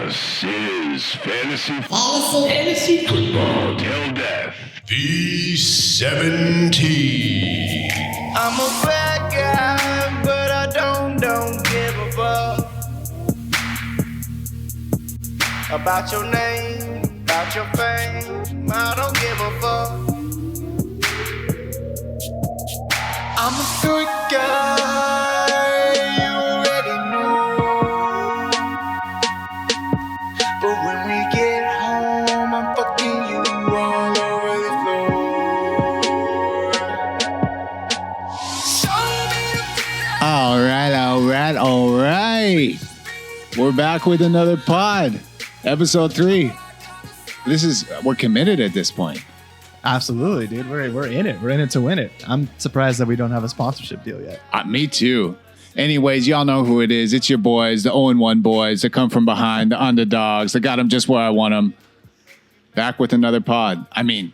This is Fantasy Football Till Death. FFtilD. I'm a bad guy, but I don't give a fuck about your name, about your fame. I don't give a fuck. I'm a good guy, you already know. But when we get home, I'm fucking you all over the floor. All right. We're back with another pod, episode 3. We're committed at this point. Absolutely, dude. We're in it. We're in it to win it. I'm surprised that we don't have a sponsorship deal yet. Me too. Anyways, y'all know who it is. It's your boys, the 0-1 boys that come from behind, the underdogs that got them just where I want them. Back with another pod. I mean,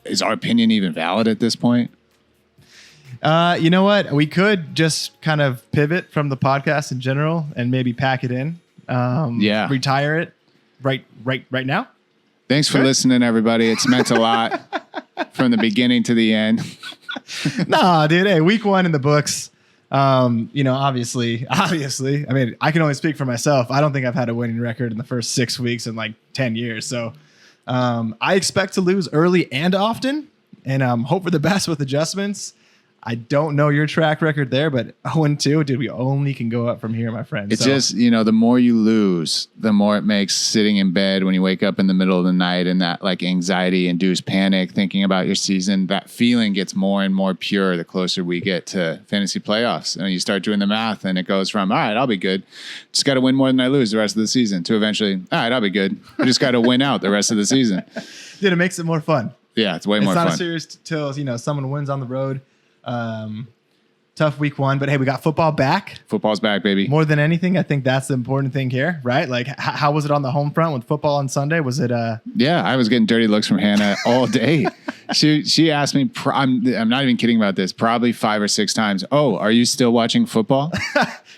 is our opinion even valid at this point? You know what? We could just kind of pivot from the podcast in general and maybe pack it in. Retire it right now. Thanks for listening, everybody. It's meant a lot from the beginning to the end. Nah, dude. Hey, week 1 in the books. Obviously. I mean, I can only speak for myself. I don't think I've had a winning record in the first 6 weeks in like 10 years. So I expect to lose early and often, and hope for the best with adjustments. I don't know your track record there, but 0-2, dude, we only can go up from here, my friend. It's just, the more you lose, the more it makes sitting in bed when you wake up in the middle of the night and that like anxiety-induced panic thinking about your season, that feeling gets more and more pure the closer we get to fantasy playoffs. And you start doing the math and it goes from, all right, I'll be good. Just got to win more than I lose the rest of the season, to eventually, all right, I'll be good. I just got to win out the rest of the season. Dude, it makes it more fun. Yeah, it's way more fun. It's not serious till, someone wins on the road. Tough week 1, but hey, we got football back. Football's back, baby. More than anything, I think that's the important thing here, right? Like, how was it on the home front with football on Sunday? Was it? Yeah, I was getting dirty looks from Hannah all day. She asked me. I'm not even kidding about this. Probably 5 or 6 times. Oh, are you still watching football?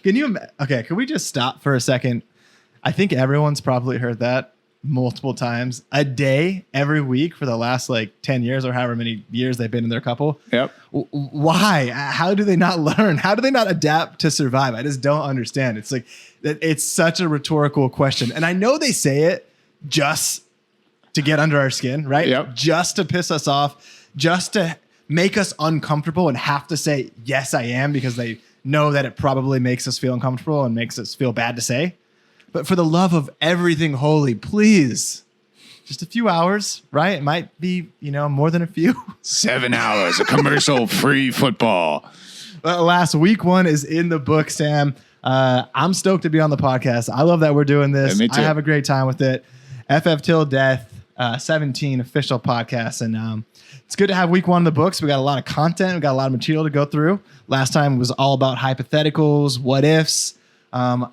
Okay, can we just stop for a second? I think everyone's probably heard that multiple times a day, every week for the last like 10 years or however many years they've been in their couple. Yep. Why? How do they not learn? How do they not adapt to survive? I just don't understand. It's like, it's such a rhetorical question. And I know they say it just to get under our skin, right? Yep. Just to piss us off, just to make us uncomfortable and have to say, yes, I am, because they know that it probably makes us feel uncomfortable and makes us feel bad to say. But for the love of everything holy, please, just a few hours, right? It might be, more than a few. 7 hours of commercial-free football. Well, last week 1 is in the book, Sam. I'm stoked to be on the podcast. I love that we're doing this. Yeah, me too. I have a great time with it. FFtilD Death, 17 official podcast. And it's good to have week 1 in the books. We got a lot of content. We got a lot of material to go through. Last time was all about hypotheticals, what ifs.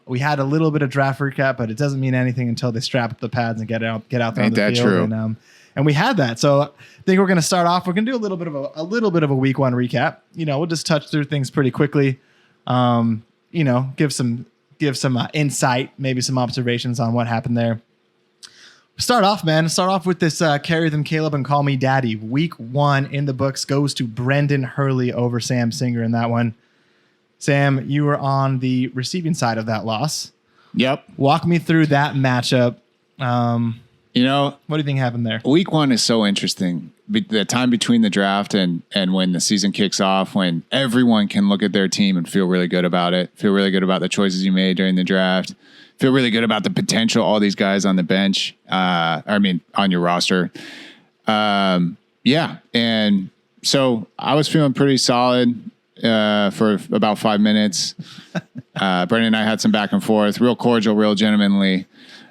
We had a little bit of draft recap, but it doesn't mean anything until they strap up the pads and get out there on the field. Ain't that true? And we had that. So I think we're going to start off. We're going to do a little bit of a week 1 recap. We'll just touch through things pretty quickly. Give some insight, maybe some observations on what happened there. Start off with this carry them Caleb and call me daddy. Week 1 in the books goes to Brendan Hurley over Sam Singer in that one. Sam, you were on the receiving side of that loss. Yep. Walk me through that matchup. What do you think happened there? Week 1 is so interesting. The time between the draft and when the season kicks off, when everyone can look at their team and feel really good about it, feel really good about the choices you made during the draft, feel really good about the potential, all these guys on the bench, on your roster. And so I was feeling pretty solid for about 5 minutes. Brendan and I had some back and forth, real cordial, real gentlemanly.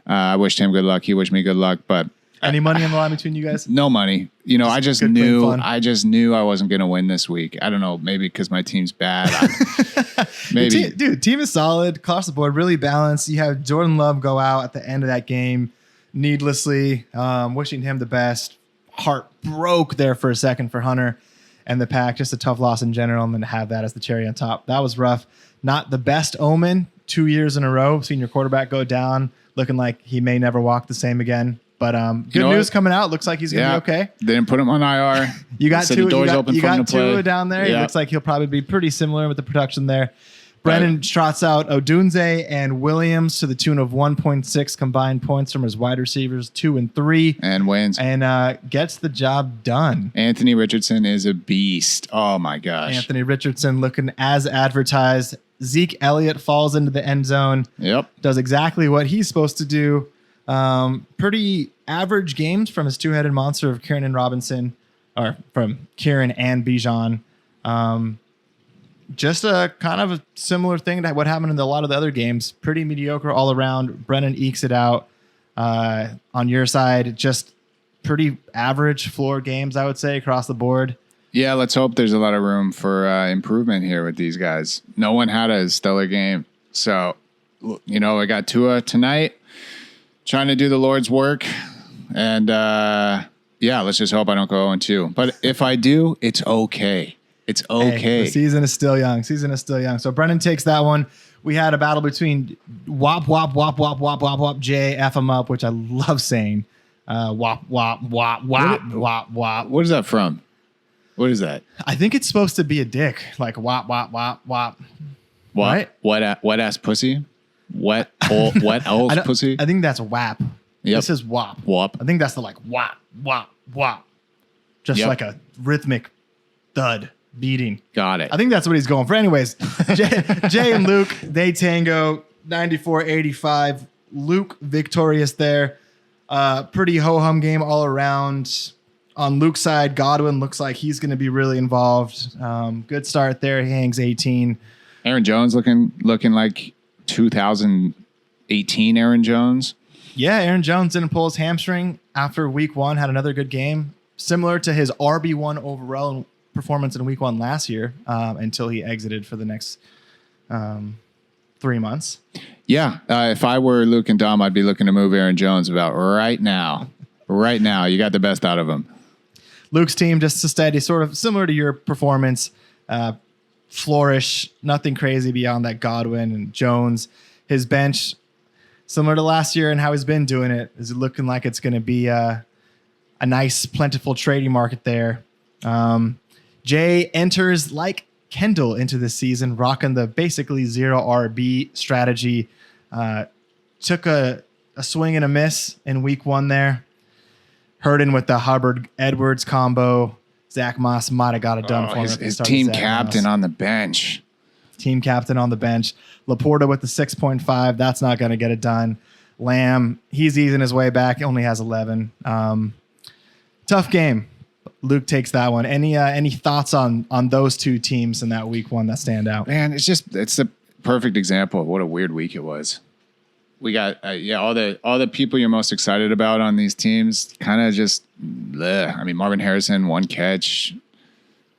I wished him good luck. He wished me good luck, but any money on the line between you guys? No money. I just knew I wasn't going to win this week. I don't know, maybe because my team's bad. Maybe. Team is solid across the board, really balanced. You have Jordan Love go out at the end of that game needlessly, wishing him the best. Heart broke there for a second for Hunter and the pack. Just a tough loss in general, and then to have that as the cherry on top. That was rough. Not the best omen 2 years in a row, seen your quarterback go down, looking like he may never walk the same again. But good news coming out. Looks like he's going to be okay. They didn't put him on IR. You got Tua, you got Tua down there. Yeah. It looks like he'll probably be pretty similar with the production there. Brennan trots out Odunze and Williams to the tune of 1.6 combined points from his wide receivers 2 and 3. And wins. And gets the job done. Anthony Richardson is a beast. Oh, my gosh. Anthony Richardson looking as advertised. Zeke Elliott falls into the end zone. Yep. Does exactly what he's supposed to do. Pretty average games from his two-headed monster of Kieran and Robinson, or from Kieran and Bijan. Just a kind of a similar thing to what happened in a lot of the other games. Pretty mediocre all around. Brennan ekes it out. On your side, just pretty average floor games, I would say, across the board. Yeah, let's hope there's a lot of room for improvement here with these guys. No one had a stellar game. So, I got Tua tonight, trying to do the Lord's work. And, let's just hope I don't go 0-2. But if I do, it's okay. It's okay. Hey, the season is still young. So Brennan takes that one. We had a battle between wop, wop, wop, wop, wop, wop, wop, J, F him up, which I love saying. Wop, wop, wop, wop, wop, wop. What is that from? What is that? I think it's supposed to be a dick, like wop, wop, wop, wop. What? Right? Wet ass pussy? Wet old pussy? I think that's wap. Yep. This is wop. Wop. I think that's the like wop, wop, wop. Just like a rhythmic thud beating. Got it. I think that's what he's going for. Anyways, Jay and Luke, they tango 94-85. Luke victorious there. Pretty ho-hum game all around. On Luke's side, Godwin looks like he's going to be really involved. Good start there. He hangs 18. Aaron Jones looking like 2018 Aaron Jones. Yeah, Aaron Jones didn't pull his hamstring after week 1, had another good game. Similar to his RB1 overall performance in week 1 last year until he exited for the next 3 months. Yeah, if I were Luke and Dom, I'd be looking to move Aaron Jones about right now. Right now, you got the best out of him. Luke's team just a steady, sort of similar to your performance. Flourish, nothing crazy beyond that. Godwin and Jones. His bench, similar to last year and how he's been doing it, is looking like it's going to be a nice, plentiful trading market there. Jay enters like Kendall into this season, rocking the basically 0 RB strategy. Took a swing and a miss in week 1 there. Hurting with the Hubbard-Edwards combo. Zach Moss might have got it done for him. His team captain on the bench. Team captain on the bench. Laporta with the 6.5. That's not going to get it done. Lamb, he's easing his way back. He only has 11. Tough game. Luke takes that one. Any thoughts on those two teams in that week 1 that stand out? Man, it's the perfect example of what a weird week it was. We got all the people you're most excited about on these teams kind of just bleh. I mean, Marvin Harrison, 1 catch,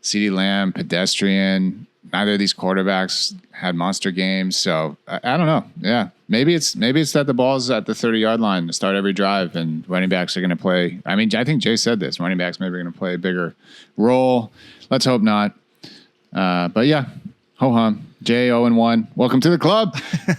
CeeDee Lamb, pedestrian. Neither of these quarterbacks had monster games, so I don't know. Yeah, maybe it's that the ball's at the 30-yard line to start every drive, and running backs are going to play. I mean, I think Jay said this. Running backs maybe are going to play a bigger role. Let's hope not. But yeah, ho hum. Jay 0-1. Welcome to the club.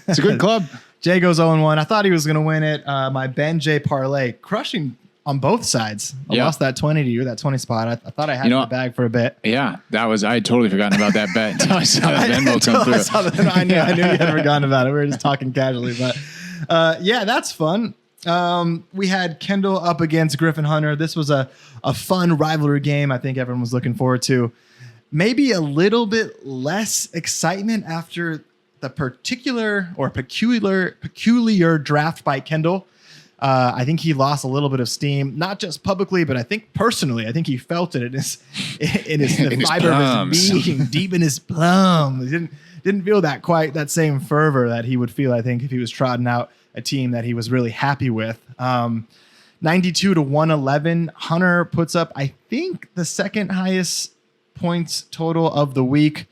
It's a good club. Jay goes 0-1. I thought he was going to win it. My Ben Jay parlay crushing on both sides. I lost that 20 to you, that 20 spot. I thought I had it in the bag for a bit. Yeah, I had totally forgotten about that bet until I saw that Venmo come through. I knew you had forgotten about it. We were just talking casually, but that's fun. We had Kendall up against Griffin Hunter. This was a fun rivalry game I think everyone was looking forward to. Maybe a little bit less excitement after the peculiar draft by Kendall. I think he lost a little bit of steam, not just publicly, but I think personally. I think he felt it in his fiber of his being, deep in his plum. He didn't feel that same fervor that he would feel, I think, if he was trotting out a team that he was really happy with. 92-111. Hunter puts up, I think, the second highest points total of the week.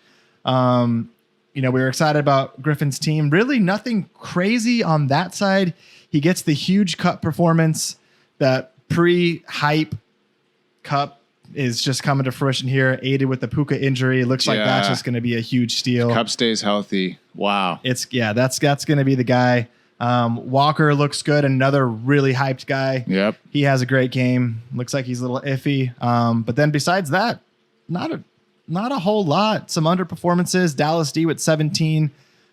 We were excited about Griffin's team. Really nothing crazy on that side. He gets the huge cup performance, that pre-hype cup is just coming to fruition here, aided with the Puka injury. It looks like that's just going to be a huge steal. Cup stays healthy. Wow. That's going to be the guy. Walker looks good. Another really hyped guy. Yep. He has a great game. Looks like he's a little iffy. But then besides that, not a whole lot. Some underperformances. Dallas D with 17.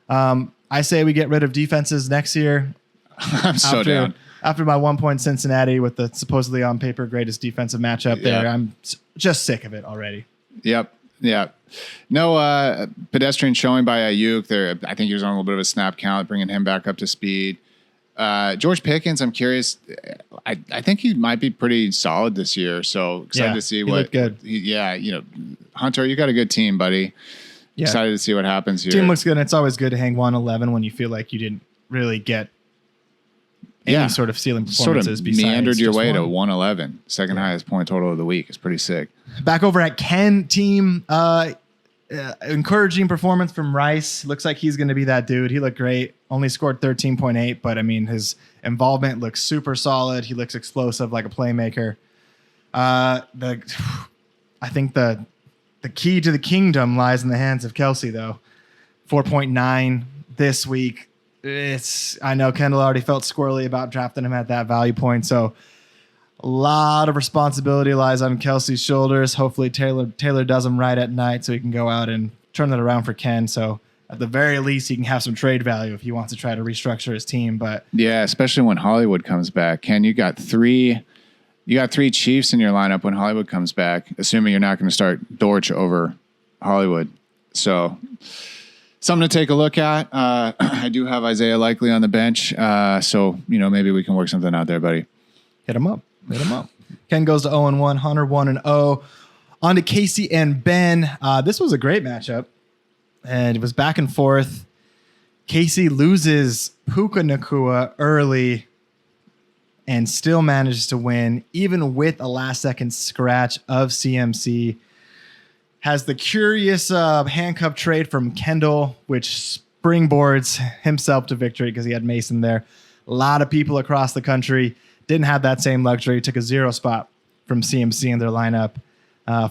I say we get rid of defenses next year. I'm so down. After my 1 point Cincinnati with the supposedly on paper greatest defensive matchup there, I'm just sick of it already. Yep. Yeah. No pedestrian showing by Ayuk there. I think he was on a little bit of a snap count, bringing him back up to speed. George Pickens, I'm curious. I think he might be pretty solid this year. So excited to see what. Good. Hunter, you got a good team, buddy. Yeah. Excited to see what happens here. Team looks good. And it's always good to hang 111 when you feel like you didn't really get any sort of ceiling performances. Sort of meandered your way to 111. Second highest point total of the week. It's pretty sick. Back over at Ken team, encouraging performance from Rice. Looks like he's going to be that dude. He looked great. Only scored 13.8, but I mean, his involvement looks super solid. He looks explosive, like a playmaker. I think the key to the kingdom lies in the hands of Kelsey, though. 4.9 this week. I know Kendall already felt squirrely about drafting him at that value point, so a lot of responsibility lies on Kelsey's shoulders. Hopefully Taylor does him right at night so he can go out and turn that around for Ken. So at the very least, he can have some trade value if he wants to try to restructure his team. But yeah, especially when Hollywood comes back. Ken, you got three Chiefs in your lineup when Hollywood comes back, assuming you're not going to start Dortch over Hollywood. So something to take a look at. I do have Isaiah Likely on the bench. So, maybe we can work something out there, buddy. Hit him up. Ken goes to 0-1, Hunter 1-0. On to Casey and Ben. This was a great matchup, and it was back and forth. Casey loses Puka Nacua early and still manages to win, even with a last-second scratch of CMC. Has the curious handcuff trade from Kendall, which springboards himself to victory because he had Mason there. A lot of people across the country didn't have that same luxury. Took a 0 spot from CMC in their lineup.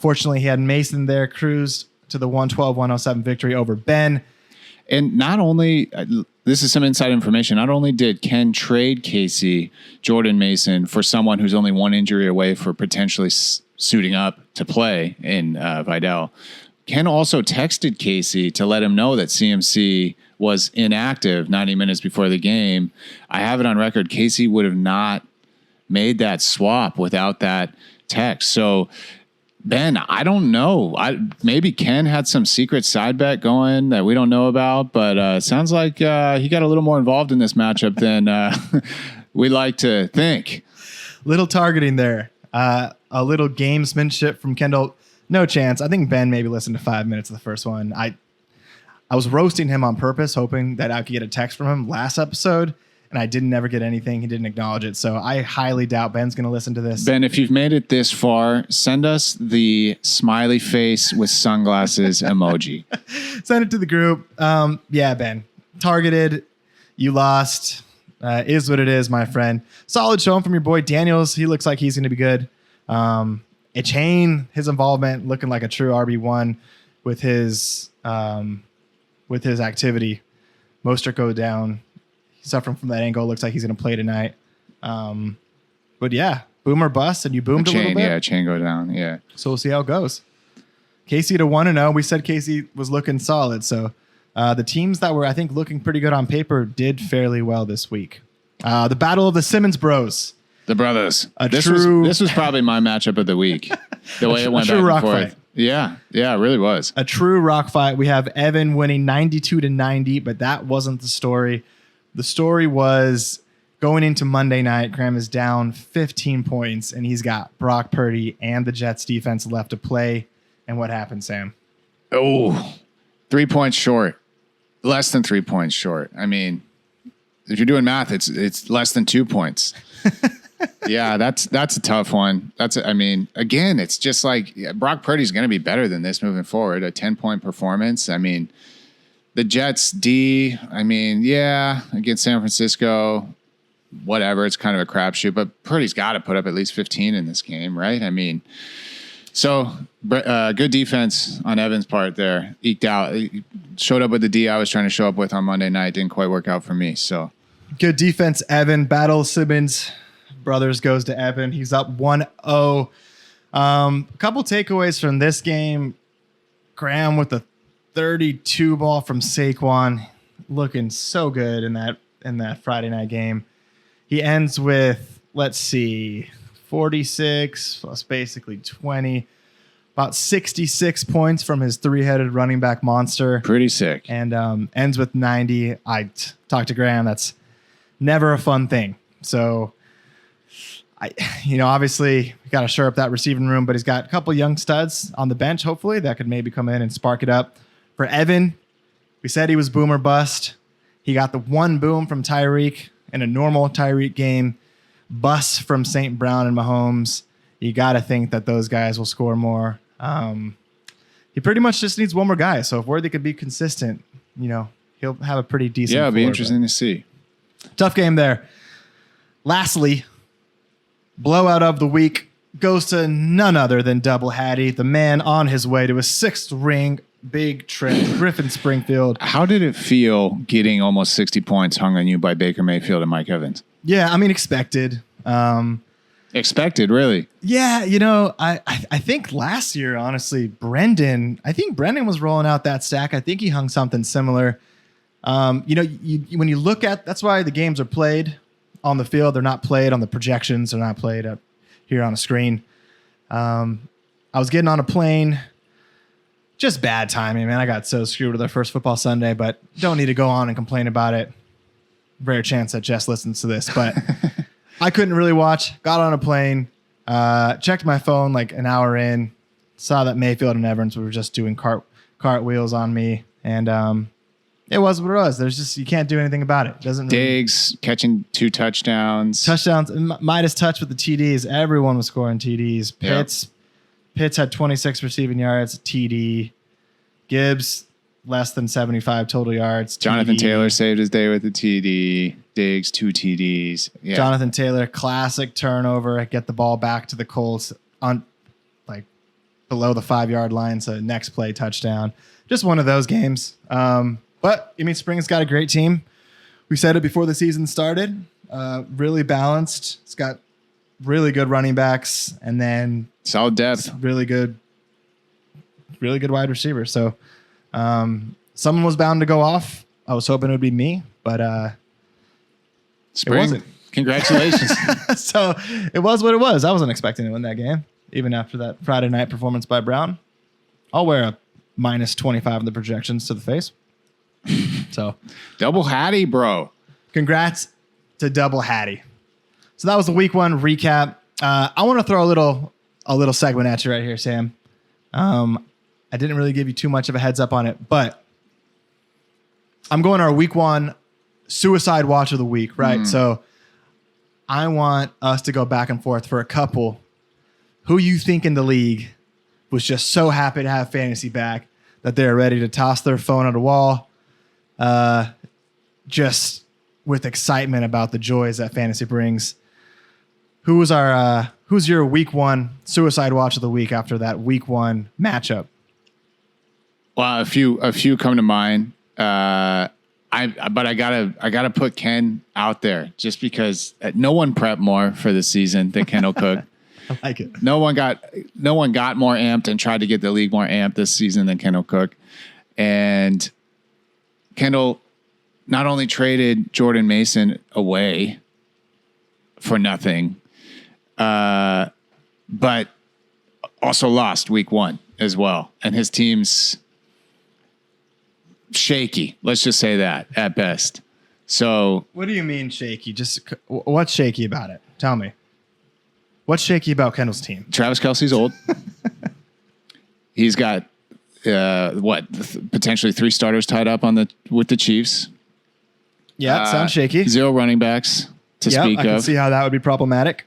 Fortunately, he had Mason there, cruised to the 112-107 victory over Ben. And not only, this is some inside information, not only did Ken trade Casey, Jordan Mason, for someone who's only one injury away for potentially suiting up to play in Vidal, Ken also texted Casey to let him know that CMC was inactive 90 minutes before the game. I have it on record. Casey would have not made that swap without that text. So, Ben, I don't know. Maybe Ken had some secret side bet going that we don't know about, but it sounds like he got a little more involved in this matchup than we like to think. Little targeting there. A little gamesmanship from Kendall. No chance. I think Ben maybe listened to 5 minutes of the first one. I was roasting him on purpose, hoping that I could get a text from him last episode, and I didn't ever get anything. He didn't acknowledge it. So I highly doubt Ben's going to listen to this. Ben, if you've made it this far, send us the smiley face with sunglasses emoji. Send it to the group. Yeah, Ben. Targeted. You lost. Is what it is, my friend. Solid showing from your boy Daniels. He looks like he's going to be good. Chain, his involvement looking like a true RB1 with his activity. Mostert go down. He's suffering from that ankle. Looks like he's going to play tonight. But yeah, boom or bust, and you boomed a little bit. Yeah, chain go down. Yeah. So we'll see how it goes. Casey to 1-0. We said Casey was looking solid. So the teams that were, I think, looking pretty good on paper did fairly well this week. The battle of the Simmons Bros. The brothers. This was probably my matchup of the week. The way it went back and forth. Fight. Yeah, it really was. A true rock fight. We have Evan winning 92-90, but that wasn't the story. The story was going into Monday night, Graham is down 15 points, and he's got Brock Purdy and the Jets defense left to play. And what happened, Sam? Oh, 3 points short. Less than 3 points short. I mean, if you're doing math, it's less than 2 points. Yeah, that's a tough one. Again, it's just like Brock Purdy's going to be better than this moving forward. A 10-point performance. I mean, the Jets D, against San Francisco, whatever. It's kind of a crapshoot, but Purdy's got to put up at least 15 in this game, right? I mean, So good defense on Evan's part there. Eked out. Showed up with the D I was trying to show up with on Monday night. Didn't quite work out for me. So good defense, Evan. Battle Simmons brothers goes to Evan. He's up 1-0. A couple takeaways from this game. Graham with the 32 ball from Saquon, looking so good in that Friday night game. He ends with, let's see, 46 plus basically 20, about 66 points from his three-headed running back monster. Pretty sick. And ends with 90. I talked to Graham. That's never a fun thing. So, obviously we got to shore up that receiving room, but he's got a couple young studs on the bench, hopefully, that could maybe come in and spark it up. For Evan, we said he was boom or bust. He got the one boom from Tyreek in a normal Tyreek game. Bust from St. Brown and Mahomes. You got to think that those guys will score more. He pretty much just needs one more guy. So if Worthy could be consistent, he'll have a pretty decent. Yeah, it'll be interesting to see. Tough game there. Lastly, blowout of the week goes to none other than Double Hattie, the man on his way to his 6th ring. Big trip, Griffin Springfield. How did it feel getting almost 60 points hung on you by Baker Mayfield and Mike Evans? Yeah, I mean, expected. Expected, really? Yeah, I think last year, honestly, Brendan was rolling out that stack. I think he hung something similar. When you look at, that's why the games are played on the field. They're not played on the projections. They're not played up here on a screen. I was getting on a plane. Just bad timing, man. I got so screwed with our first football Sunday, but don't need to go on and complain about it. Rare chance that Jess listens to this, but I couldn't really watch. Got on a plane, checked my phone like an hour in, saw that Mayfield and Evans were just doing cartwheels on me, and it was what it was. You can't do anything about it. Doesn't really, Diggs catching 2 touchdowns. Midas touch with the TDs. Everyone was scoring TDs. Pitts had 26 receiving yards, TD. Gibbs, less than 75 total yards. Jonathan TD. Taylor saved his day with the TD. Diggs, 2 TDs. Yeah. Jonathan Taylor, classic turnover. Get the ball back to the Colts on below the 5-yard line. So next play, touchdown. Just one of those games. But Spring's got a great team. We said it before the season started. Really balanced. It's got really good running backs, and then solid depth. Really good wide receiver. So someone was bound to go off. I was hoping it would be me, but Spring. It wasn't. Congratulations. So it was what it was. I wasn't expecting to win that game, even after that Friday night performance by Brown. I'll wear a minus 25 in the projections to the face. So Double Hattie, bro. Congrats to Double Hattie. So that was the week 1 recap. I want to throw a little segment at you right here, Sam. I didn't really give you too much of a heads up on it, but I'm going our week 1 suicide watch of the week, right? So I want us to go back and forth for a couple. Who you think in the league was just so happy to have fantasy back that they're ready to toss their phone at a wall, just with excitement about the joys that fantasy brings. Who's your week 1 suicide watch of the week after that week 1 matchup? Well, a few come to mind. But I gotta put Ken out there just because no one prepped more for the season than Kendall Cook. I like it. No one got more amped and tried to get the league more amped this season than Kendall Cook. And Kendall not only traded Jordan Mason away for nothing, but also lost week 1 as well. And his team's shaky. Let's just say that at best. So what do you mean shaky? Just what's shaky about it? Tell me. What's shaky about Kendall's team? Travis Kelce's old. He's got potentially 3 starters tied up with the Chiefs. Yeah, sounds shaky. 0 running backs to speak of. I can see how that would be problematic.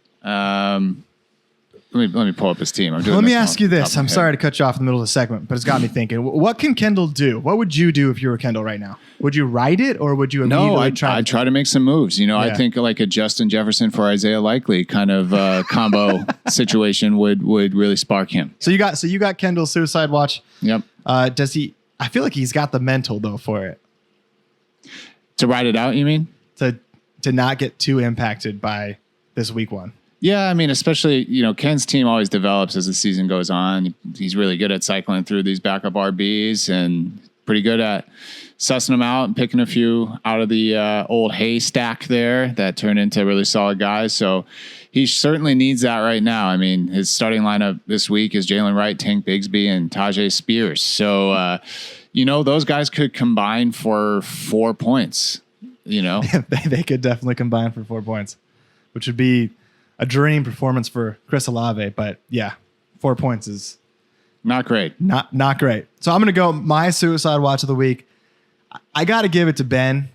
let me pull up his team. Let me ask you this. I'm sorry to cut you off in the middle of the segment, but it's got me thinking. What can Kendall do? What would you do if you were Kendall right now? Would you ride it, or would you immediately I'd try to make some moves. I think like a Justin Jefferson for Isaiah Likely kind of combo situation would really spark him. So you got Kendall's suicide watch. Yep. Does he? I feel like he's got the mental though for it. To ride it out, you mean? To not get too impacted by this week one. Yeah, I mean, especially, Ken's team always develops as the season goes on. He's really good at cycling through these backup RBs and pretty good at sussing them out and picking a few out of the old haystack there that turn into really solid guys. So he certainly needs that right now. I mean, his starting lineup this week is Jalen Wright, Tank Bigsby, and Tajay Spears. So, those guys could combine for 4 points, They could definitely combine for 4 points, which would be a dream performance for Chris Olave. But yeah, 4 points is not great. Not great. So I'm going to go my suicide watch of the week. I got to give it to Ben.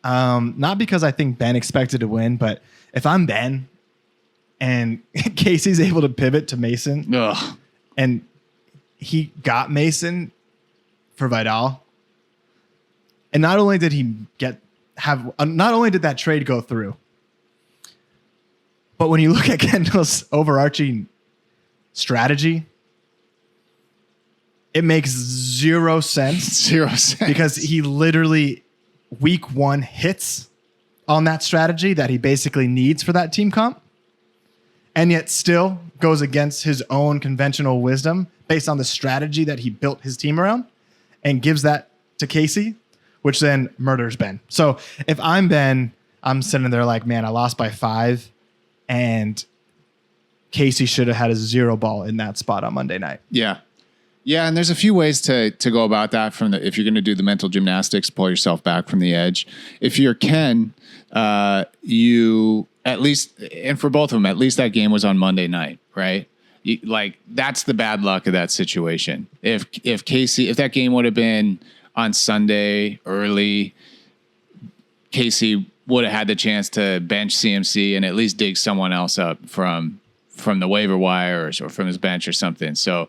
Not because I think Ben expected to win, but if I'm Ben and Casey's able to pivot to Mason, and he got Mason for Vidal, and not only did he not only did that trade go through, but when you look at Kendall's overarching strategy, it makes zero sense. Because he literally week one hits on that strategy that he basically needs for that team comp, and yet still goes against his own conventional wisdom based on the strategy that he built his team around and gives that to Casey, which then murders Ben. So if I'm Ben, I'm sitting there like, man, I lost by 5, and Casey should have had a 0 ball in that spot on Monday night. Yeah. Yeah, and there's a few ways to go about that. If you're going to do the mental gymnastics, pull yourself back from the edge. If you're Ken, you at least, and for both of them, at least that game was on Monday night, right? That's the bad luck of that situation. If that game would have been on Sunday early, Casey would have had the chance to bench CMC and at least dig someone else up from the waiver wire or from his bench or something. So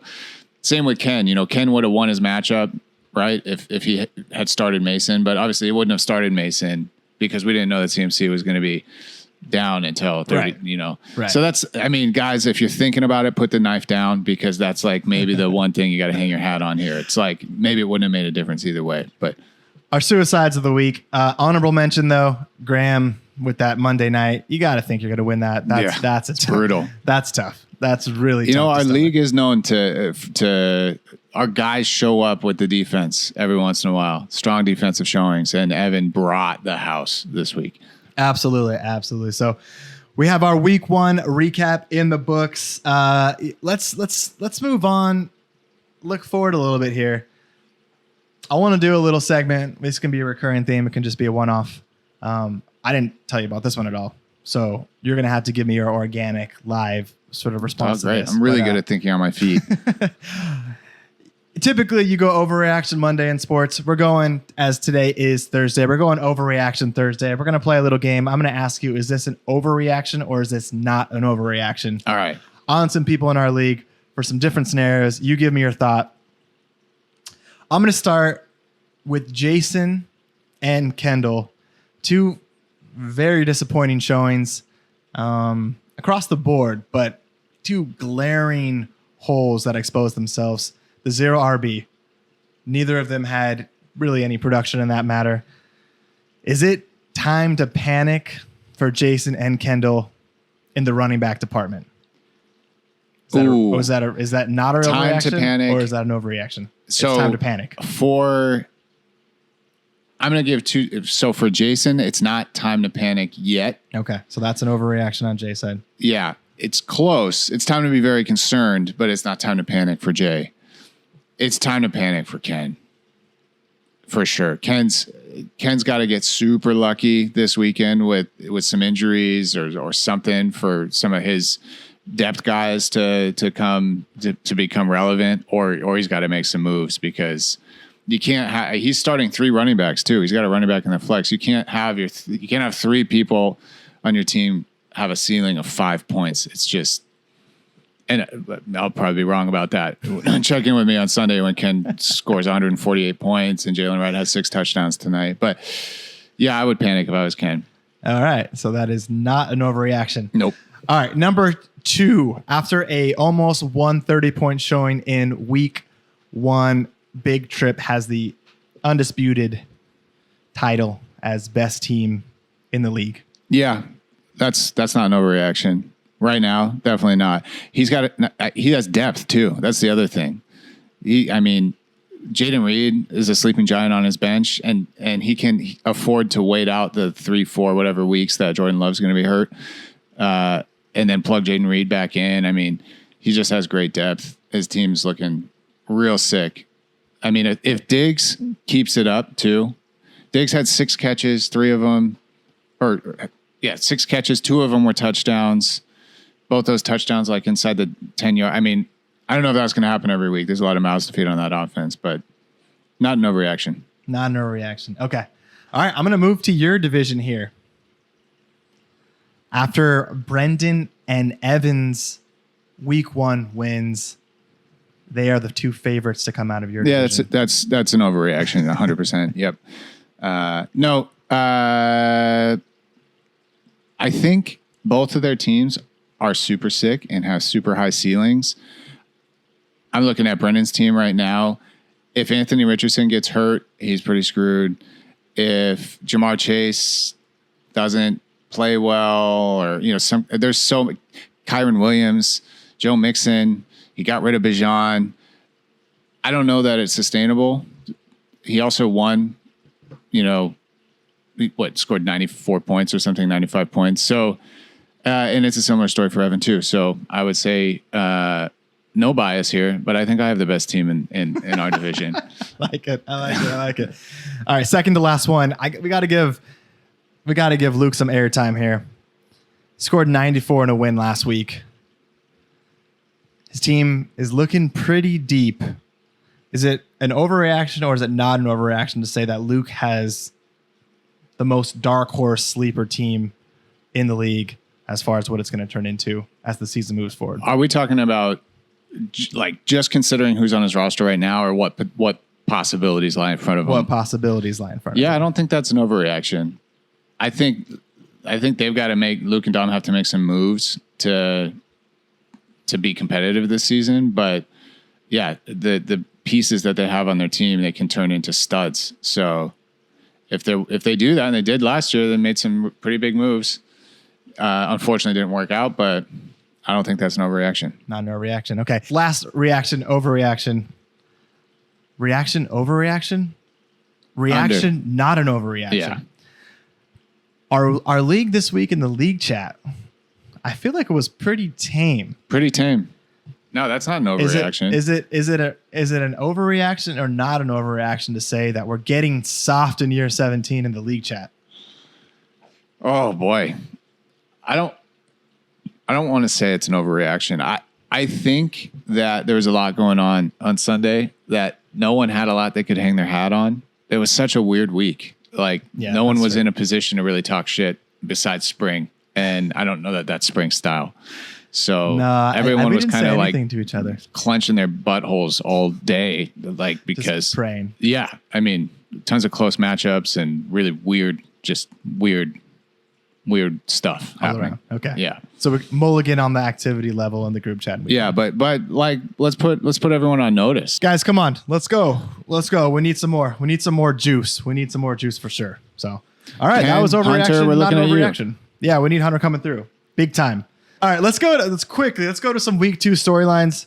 same with Ken. Ken would have won his matchup, right, if he had started Mason. But obviously he wouldn't have started Mason because we didn't know that CMC was going to be down until 30, right. Right. So guys, if you're thinking about it, put the knife down, because that's like maybe the one thing you got to hang your hat on here. It's like maybe it wouldn't have made a difference either way. But our suicides of the week, honorable mention though, Graham with that Monday night. You got to think you're going to win that. That's brutal. That's tough. That's really tough. Our league is known to our guys show up with the defense every once in a while. Strong defensive showings, and Evan brought the house this week. Absolutely. So we have our week 1 recap in the books. Let's move on. Look forward a little bit here. I want to do a little segment. This can be a recurring theme. It can just be a one-off. I didn't tell you about this one at all, so you're going to have to give me your organic live sort of response to this. I'm really good at thinking on my feet. Typically, you go overreaction Monday in sports. We're going, as today is Thursday, we're going overreaction Thursday. We're going to play a little game. I'm going to ask you, is this an overreaction or is this not an overreaction? All right. On some people in our league for some different scenarios. You give me your thought. I'm going to start with Jason and Kendall. 2 very disappointing showings across the board, but 2 glaring holes that expose themselves. The 0 RB. Neither of them had really any production in that matter. Is it time to panic for Jason and Kendall in the running back department? Is that not a time overreaction, to panic, or is that an overreaction? So it's time to panic. I'm going to give 2. So for Jason, it's not time to panic yet. Okay, so that's an overreaction on Jay's side. Yeah, it's close. It's time to be very concerned, but it's not time to panic for Jay. It's time to panic for Ken. For sure. Ken's got to get super lucky this weekend with some injuries or something for some of his depth guys to become relevant, or he's got to make some moves, because you can't he's starting 3 running backs too. He's got a running back in the flex. You can't have 3 people on your team have a ceiling of 5 points. It's just And I'll probably be wrong about that. Check in with me on Sunday when Ken scores 148 points and Jalen Wright has 6 touchdowns tonight. But yeah, I would panic if I was Ken. All right. So that is not an overreaction. Nope. All right. Number 2, after a almost 130-point showing in week 1, Big Trip has the undisputed title as best team in the league. Yeah, that's not an overreaction. Right now, definitely not. He has depth too. That's the other thing. Jaden Reed is a sleeping giant on his bench, and he can afford to wait out the 3-4 whatever weeks that Jordan Love's going to be hurt, and then plug Jaden Reed back in. I mean, he just has great depth. His team's looking real sick. I mean, if Diggs keeps it up too, Diggs had 6 catches, 6 catches, 2 of them were touchdowns. Both those touchdowns, like inside the 10-yard. I mean, I don't know if that's going to happen every week. There's a lot of mouths to feed on that offense, but not an overreaction. Not an overreaction. Okay. All right. I'm going to move to your division here. After Brendan and Evan's week 1 wins, they are the 2 favorites to come out of your division. Yeah, that's an overreaction, 100%. Yep. No. I think both of their teams are super sick and have super high ceilings. I'm looking at Brendan's team right now. If Anthony Richardson gets hurt, he's pretty screwed. If Jamar Chase doesn't play well, or Kyron Williams, Joe Mixon, he got rid of Bijan. I don't know that it's sustainable. He also won, scored 94 points or something, 95 points. So, and it's a similar story for Evan too. So I would say no bias here, but I think I have the best team in our division. I like it. All right, second to last one. We got to give Luke some airtime here. Scored 94 in a win last week. His team is looking pretty deep. Is it an overreaction or is it not an overreaction to say that Luke has the most dark horse sleeper team in the league as far as what it's going to turn into as the season moves forward? Are we talking about just considering who's on his roster right now, or what possibilities lie in front of him? What possibilities lie in front of him? Yeah, I don't think that's an overreaction. I think they've got to Luke and Dom have to make some moves to be competitive this season. But yeah, the pieces that they have on their team, they can turn into studs. So if they do that, and they did last year, they made some pretty big moves. Unfortunately, didn't work out, but I don't think that's an overreaction. Not an overreaction. Okay. Last reaction, overreaction. Reaction, overreaction? Reaction, not an overreaction. Yeah. Our league this week in the league chat, I feel like it was pretty tame. Pretty tame. No, that's not an overreaction. Is it an overreaction or not an overreaction to say that we're getting soft in year 17 in the league chat? Oh boy. I don't want to say it's an overreaction. I think that there was a lot going on Sunday that no one had a lot they could hang their hat on. It was such a weird week. No one was in a position to really talk shit besides Spring. And I don't know that that's Spring style. So everyone was kind of like to each other, clenching their buttholes all day, because just praying. Yeah. I mean, tons of close matchups and really weird stuff all happening. Around. Okay. Yeah. So we're mulligan on the activity level in the group chat. Yeah, but let's put everyone on notice. Guys, come on. Let's go. We need some more. We need some more juice. We need some more juice for sure. So, all right, that was overreaction. Hunter, we're looking not at overreaction. Yeah, we need Hunter coming through. Big time. All right, let's go to some week 2 storylines.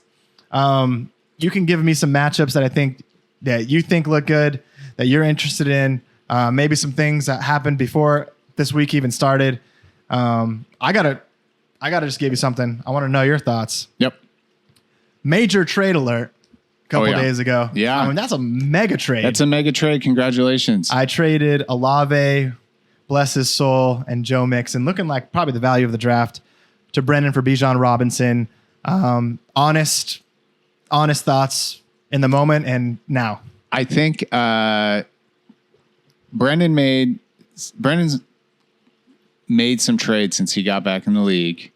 You can give me some matchups that you think look good, that you're interested in. Maybe some things that happened before this week even started. I gotta just give you something. I want to know your thoughts. Yep. Major trade alert a couple days ago. Yeah. I mean, that's a mega trade. That's a mega trade. Congratulations. I traded Olave, bless his soul, and Joe Mixon, looking like probably the value of the draft, to Brendan for Bijan Robinson. Honest thoughts in the moment and now. I think Brendan's made some trades since he got back in the league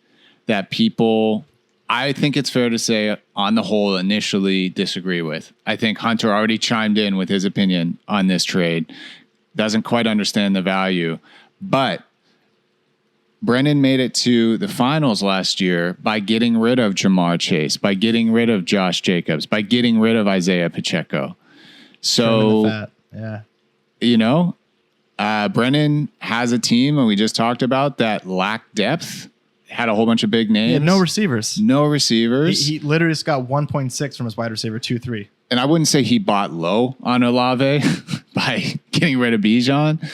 that people I think it's fair to say, on the whole, initially disagree with. I think Hunter already chimed in with his opinion on this trade. Doesn't quite understand the value. But Brennan made it to the finals last year by getting rid of Jamar Chase, by getting rid of Josh Jacobs, by getting rid of Isaiah Pacheco. So, you know, Brennan has a team, and we just talked about that lacked depth. Had a whole bunch of big names. He had no receivers. No receivers. He literally just got 1.6 from his wide receiver 2-3. And I wouldn't say he bought low on Olave by getting rid of Bijan,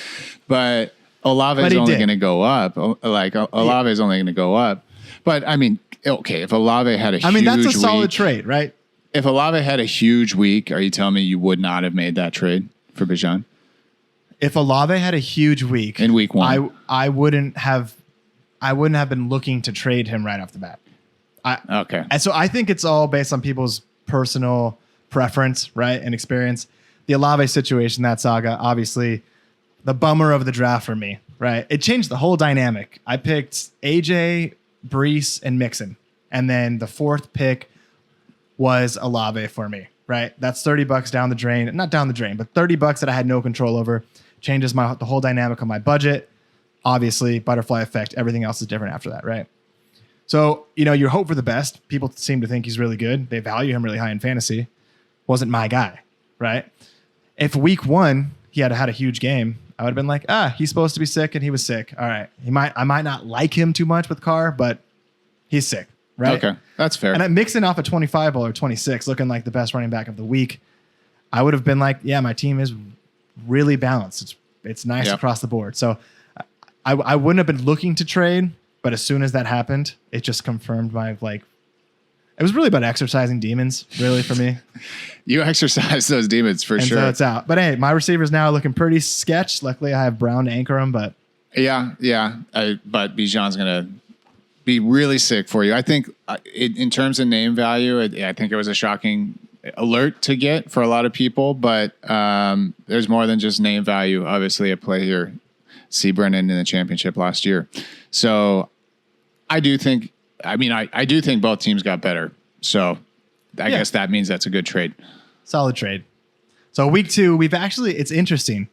but Olave is only going to go up. Olave is only going to go up. But I mean, okay, if Olave had a huge that's a week, solid trade, right? If Olave had a huge week, are you telling me you would not have made that trade for Bijan? If Olave had a huge week in week one, I wouldn't have been looking to trade him right off the bat. Okay. And so I think it's all based on people's personal preference, right, and experience. The Olave situation, that saga, obviously the bummer of the draft for me, right? It changed the whole dynamic. I picked AJ, Brees, and Mixon. And then the fourth pick was Olave for me, right? That's $30 down the drain. Not down the drain, but $30 that I had no control over. Changes the whole dynamic of my budget. Obviously, butterfly effect. Everything else is different after that, right? So, you know, you hope for the best. People seem to think he's really good. They value him really high in fantasy. Wasn't my guy, right? If week one he had a huge game, I would have been like, he's supposed to be sick, and he was sick. All right, I might not like him too much with Carr, but he's sick, right? Okay, that's fair. And I'm mixing off a 25 ball or 26, looking like the best running back of the week. I would have been like, yeah, my team is really balanced. It's nice across the board. So I wouldn't have been looking to trade, but as soon as that happened, it just confirmed my it was really about exercising demons, really, for me. You exercise those demons for sure. So it's out. But hey, my receivers now are looking pretty sketch. Luckily, I have Brown to anchor them, but yeah. But Bijan's gonna be really sick for you. I think in terms of name value, I think it was a shocking alert to get for a lot of people. But there's more than just name value, obviously, at play here. See Brennan in the championship last year, so I do think. I do think both teams got better. So I guess that means that's a good trade. Solid trade. So week 2, it's interesting.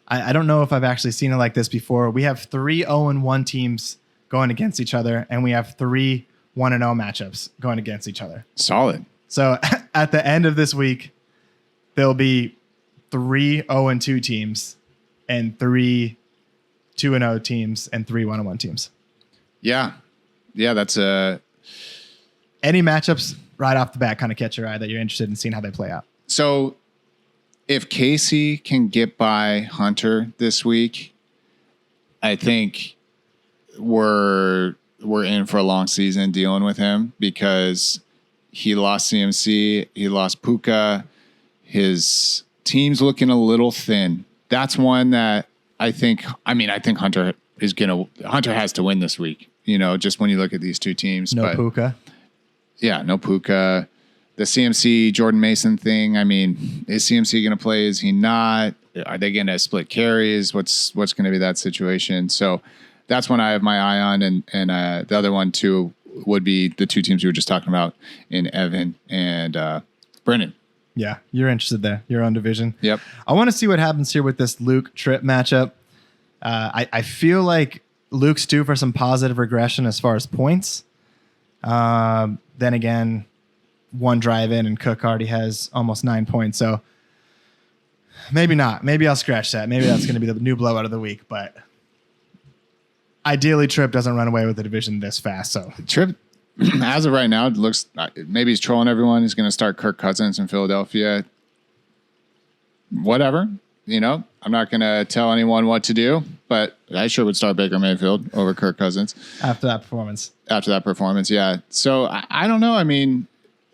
I don't know if I've actually seen it like this before. We have 3 0-1 teams going against each other, and we have 3 1-0 matchups going against each other. Solid. So at the end of this week, there'll be 3 0-2 teams and 3 2-0 teams and 3 1-1 teams. Yeah. Yeah, that's any matchups right off the bat kind of catch your eye that you're interested in seeing how they play out. So if Casey can get by Hunter this week, I think we're in for a long season dealing with him because he lost CMC, he lost Puka, his team's looking a little thin. That's one that I think Hunter has to win this week. You know, just when you look at these two teams. No Puka. Yeah, no Puka. The CMC Jordan Mason thing. I mean, is CMC going to play? Is he not? Are they going to split carries? What's going to be that situation? So that's one I have my eye on, and the other one too would be the two teams we were just talking about in Evan and Brennan. Yeah, you're interested there. Your own division. Yep. I want to see what happens here with this Luke Tripp matchup. I feel like Luke's due for some positive regression as far as points. Then again, one drive in and Cook already has almost 9 points. So maybe not. Maybe I'll scratch that. Maybe that's going to be the new blowout of the week. But ideally, Tripp doesn't run away with the division this fast. So Tripp, as of right now, it looks maybe he's trolling everyone. He's going to start Kirk Cousins in Philadelphia. Whatever. You know, I'm not going to tell anyone what to do, but I sure would start Baker Mayfield over Kirk Cousins. After that performance, yeah. So I don't know. I mean,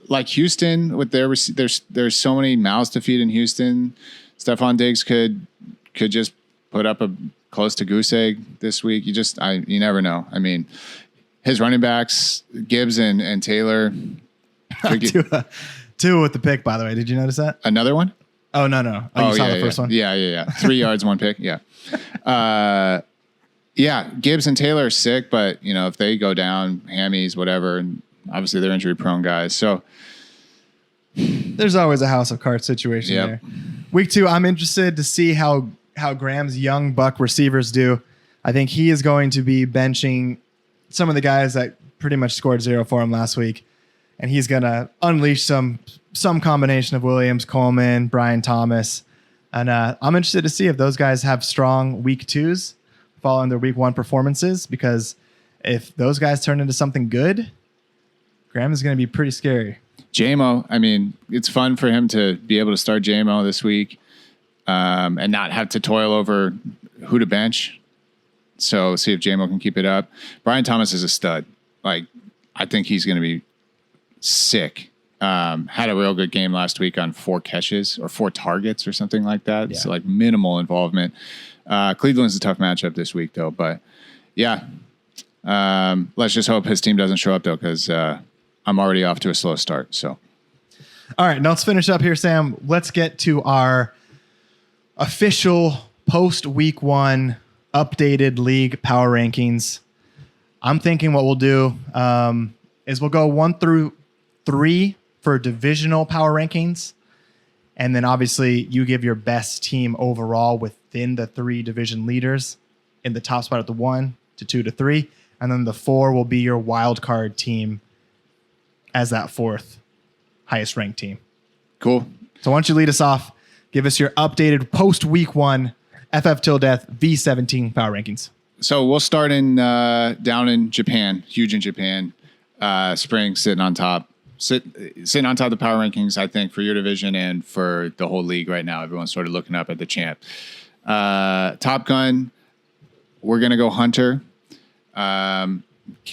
like Houston with there's so many mouths to feed in Houston. Stephon Diggs could just put up a close to goose egg this week. You never know. I mean, his running backs, Gibbs and Taylor. Two with the pick, by the way. Did you notice that? Another one? Oh, no. You saw the first one? Yeah. 3 yards, 1 pick. Yeah. Gibbs and Taylor are sick, but, you know, if they go down, hammies, whatever, and obviously they're injury prone guys. So there's always a house of cards situation there. Week 2, I'm interested to see how Graham's young buck receivers do. I think he is going to be benching some of the guys that pretty much scored 0 for him last week. And he's going to unleash some combination of Williams, Coleman, Brian Thomas. And I'm interested to see if those guys have strong week 2s following their week 1 performances, because if those guys turn into something good, Graham is going to be pretty scary. JMO, I mean, it's fun for him to be able to start JMO this week and not have to toil over who to bench. So see if JMO can keep it up. Brian Thomas is a stud. Like, I think he's going to be sick. Had a real good game last week on 4 catches or 4 targets or something like that. Yeah. So like minimal involvement. Cleveland's a tough matchup this week though, but yeah. Let's just hope his team doesn't show up though, because I'm already off to a slow start. So, all right, now let's finish up here, Sam. Let's get to our official post week 1 updated league power rankings. I'm thinking what we'll do is we'll go 1 through 3 for divisional power rankings. And then obviously you give your best team overall within the 3 division leaders in the top spot at the 1 to 2 to 3. And then the 4 will be your wild card team as that 4th highest ranked team. cool. So why don't you lead us off? Give us your updated post week 1 FFtilD V17 power rankings. So we'll start in down in Japan, huge in Japan. Spring sitting on top. Sitting on top of the power rankings, I think, for your division and for the whole league right now. Everyone's sort of looking up at the champ. Top Gun, we're going to go Hunter.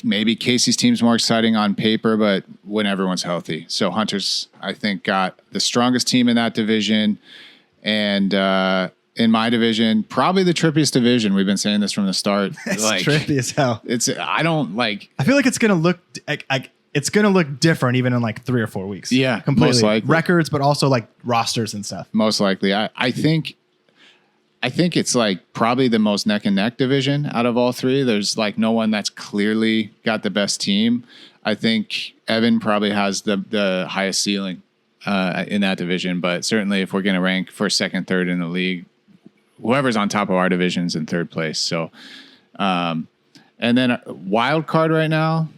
Maybe Casey's team's more exciting on paper, but when everyone's healthy. So Hunter's, I think, got the strongest team in that division. And in my division, probably the trippiest division. We've been saying this from the start. It's trippy as hell. I feel like it's going to look it's going to look different even in like 3 or 4 weeks. Yeah, completely. most likely. Records, but also like rosters and stuff. Most likely. I think it's like probably the most neck and neck division out of all 3. There's like no one that's clearly got the best team. I think Evan probably has the highest ceiling in that division, but certainly if we're going to rank first, second, third in the league, whoever's on top of our division's in 3rd place. So, and then wild card right now,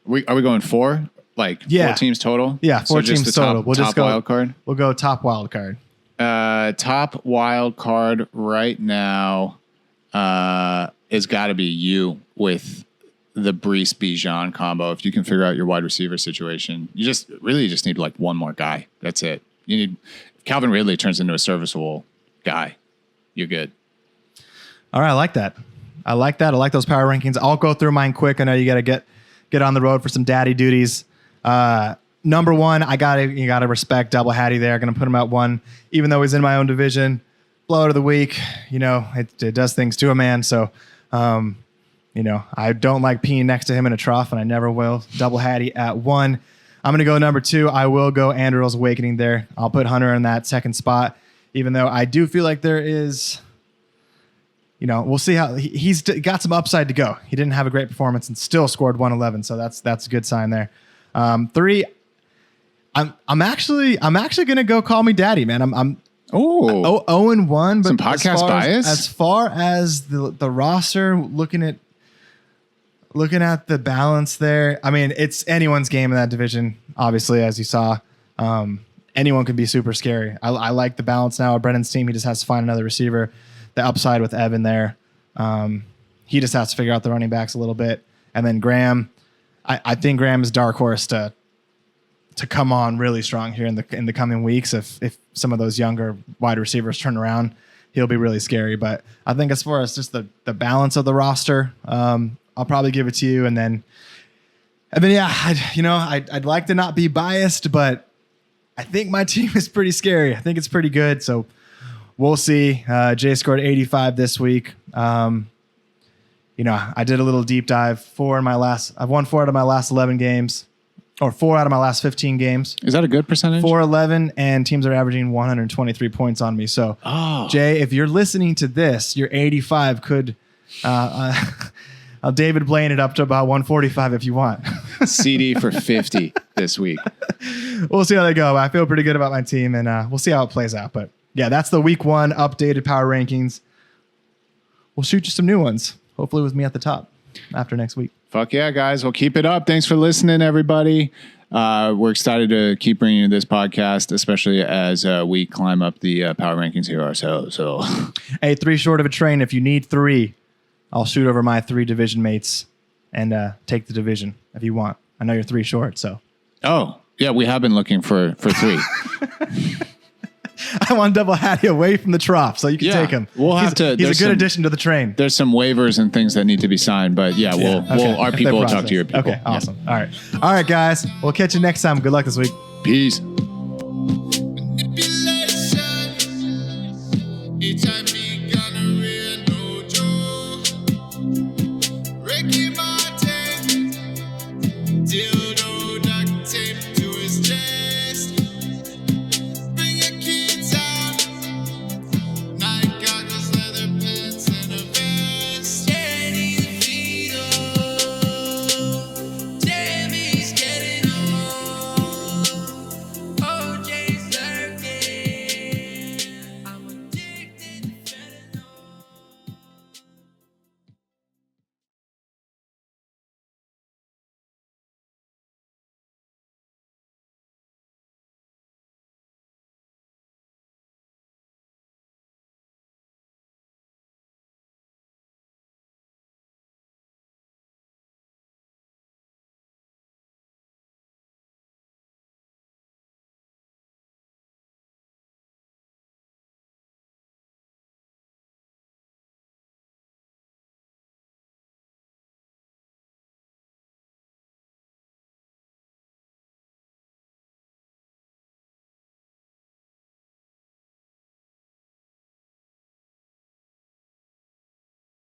are we going 4? Like 4 teams total? Yeah, 4 teams total. We'll just go wild card. We'll go top wild card. Top wild card right now has got to be you with the Brees Bijan combo. If you can figure out your wide receiver situation, you just need like one more guy. That's it. You need Calvin Ridley turns into a serviceable guy. You're good. All right, I like that. I like those power rankings. I'll go through mine quick. I know you got to get on the road for some daddy duties. Number 1, you gotta respect Double Hattie there. Gonna put him at 1, even though he's in my own division. Blowout of the week, it does things to a man. So, I don't like peeing next to him in a trough, and I never will. Double Hattie at 1. I'm gonna go number 2. I will go Andrew's Awakening there. I'll put Hunter in that 2nd spot, even though I do feel like there is. We'll see how he's got some upside to go. He didn't have a great performance and still scored 111, so that's a good sign there. 3. I'm actually gonna go Call Me Daddy, man. I'm 0-1, but some podcast bias as far as the roster, looking at the balance there. I mean, it's anyone's game in that division. Obviously, as you saw, anyone can be super scary. I like the balance now. Brennan's team, he just has to find another receiver. The upside with Evan there, he just has to figure out the running backs a little bit, and then Graham. I think Graham is dark horse to come on really strong here in the coming weeks. If some of those younger wide receivers turn around, he'll be really scary. But I think as far as just the balance of the roster, I'll probably give it to you. And then yeah, I'd like to not be biased, but I think my team is pretty scary. I think it's pretty good. So we'll see. Jay scored 85 this week. I did a little deep dive. I've won 4 out of my last 11 games, or 4 out of my last 15 games. Is that a good percentage? 4-11, and teams are averaging 123 points on me. So, Jay, if you're listening to this, your 85 could. I'll David Blaine it up to about 145 if you want. CD for 50 this week. We'll see how they go. I feel pretty good about my team, and we'll see how it plays out. But yeah, that's the week 1 updated power rankings. We'll shoot you some new ones. Hopefully with me at the top after next week. Fuck yeah, guys. Well, keep it up. Thanks for listening, everybody. We're excited to keep bringing you this podcast, especially as we climb up the power rankings here ourselves. So, hey, 3 short of a train. If you need 3, I'll shoot over my 3 division mates and take the division if you want. I know you're 3 short, so. Oh, yeah, we have been looking for 3. I want double Hattie away from the trough, so you can take him. We'll have to. He's a good addition to the train. There's some waivers and things that need to be signed, but our people will talk to your people. Okay, awesome. Yeah. All right, guys. We'll catch you next time. Good luck this week. Peace.